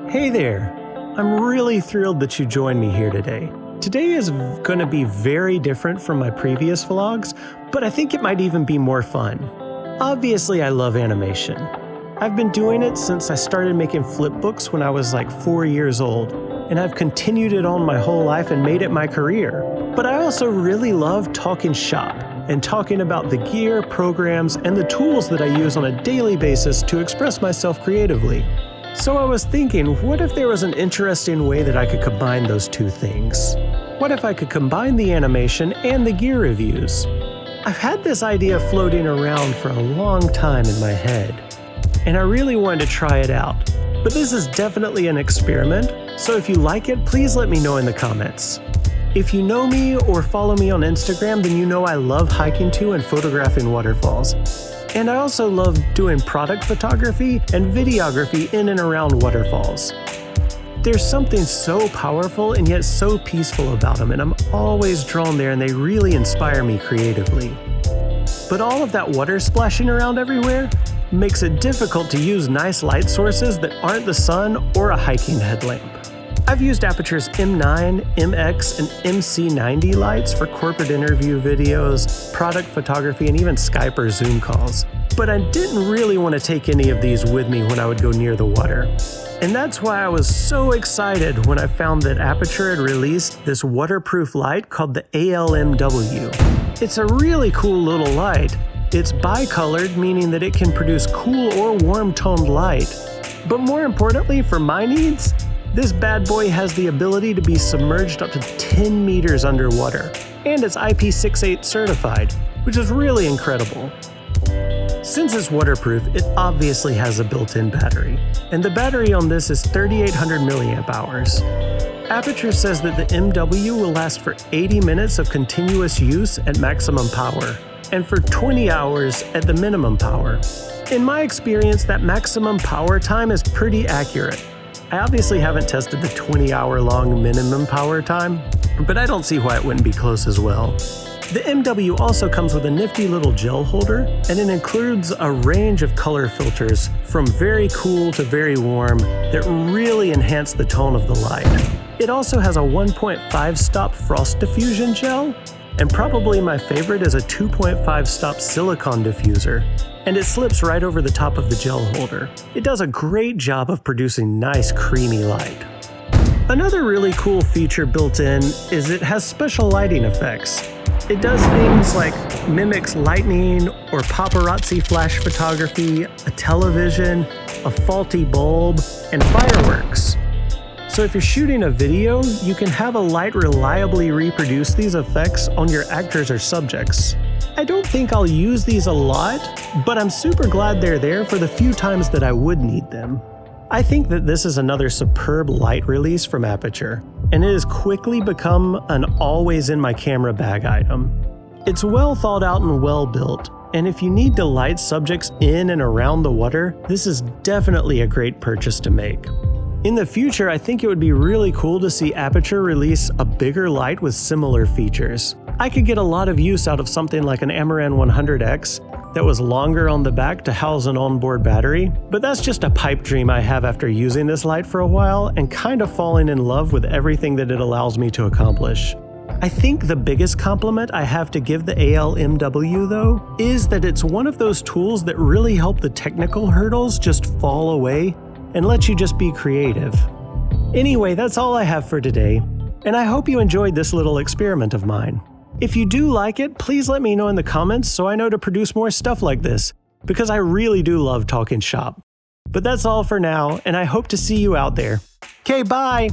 Hey there! I'm really thrilled that you joined me here today. Today is going to be very different from my previous vlogs, but I think it might even be more fun. Obviously, I love animation. I've been doing it since I started making flipbooks when I was like 4 years old, and I've continued it on my whole life and made it my career. But I also really love talking shop and talking about the gear, programs, and the tools that I use on a daily basis to express myself creatively. So I was thinking, what if there was an interesting way that I could combine those two things? What if I could combine the animation and the gear reviews? I've had this idea floating around for a long time in my head, and I really wanted to try it out. But this is definitely an experiment, so if you like it, please let me know in the comments. If you know me or follow me on Instagram, then you know I love hiking to and photographing waterfalls. And I also love doing product photography and videography in and around waterfalls. There's something so powerful and yet so peaceful about them, and I'm always drawn there and they really inspire me creatively. But all of that water splashing around everywhere makes it difficult to use nice light sources that aren't the sun or a hiking headlamp. I've used Aputure's M9, MX, and MC90 lights for corporate interview videos, product photography, and even Skype or Zoom calls. But I didn't really want to take any of these with me when I would go near the water. And that's why I was so excited when I found that Aputure had released this waterproof light called the AL-MW. It's a really cool little light. It's bicolored, meaning that it can produce cool or warm-toned light. But more importantly, for my needs, this bad boy has the ability to be submerged up to 10 meters underwater, and it's IP68 certified, which is really incredible. Since it's waterproof, it obviously has a built-in battery, and the battery on this is 3,800 milliamp hours. Aputure says that the MW will last for 80 minutes of continuous use at maximum power, and for 20 hours at the minimum power. In my experience, that maximum power time is pretty accurate. I obviously haven't tested the 20-hour-long minimum power time, but I don't see why it wouldn't be close as well. The MW also comes with a nifty little gel holder, and it includes a range of color filters from very cool to very warm that really enhance the tone of the light. It also has a 1.5 stop frost diffusion gel, and probably my favorite is a 2.5 stop silicone diffuser, and it slips right over the top of the gel holder. It does a great job of producing nice creamy light. Another really cool feature built in is it has special lighting effects. It does things like mimics lightning or paparazzi flash photography, a television, a faulty bulb, and fireworks. So if you're shooting a video, you can have a light reliably reproduce these effects on your actors or subjects. I don't think I'll use these a lot, but I'm super glad they're there for the few times that I would need them. I think that this is another superb light release from Aputure, and it has quickly become an always in my camera bag item. It's well thought out and well built, and if you need to light subjects in and around the water, this is definitely a great purchase to make. In the future, I think it would be really cool to see Aputure release a bigger light with similar features. I could get a lot of use out of something like an Amaran 100X that was longer on the back to house an onboard battery, but that's just a pipe dream I have after using this light for a while and kind of falling in love with everything that it allows me to accomplish. I think the biggest compliment I have to give the AL-MW though is that it's one of those tools that really help the technical hurdles just fall away and let you just be creative. Anyway, that's all I have for today, and I hope you enjoyed this little experiment of mine. If you do like it, please let me know in the comments so I know to produce more stuff like this, because I really do love talking shop. But that's all for now, and I hope to see you out there. Okay, bye!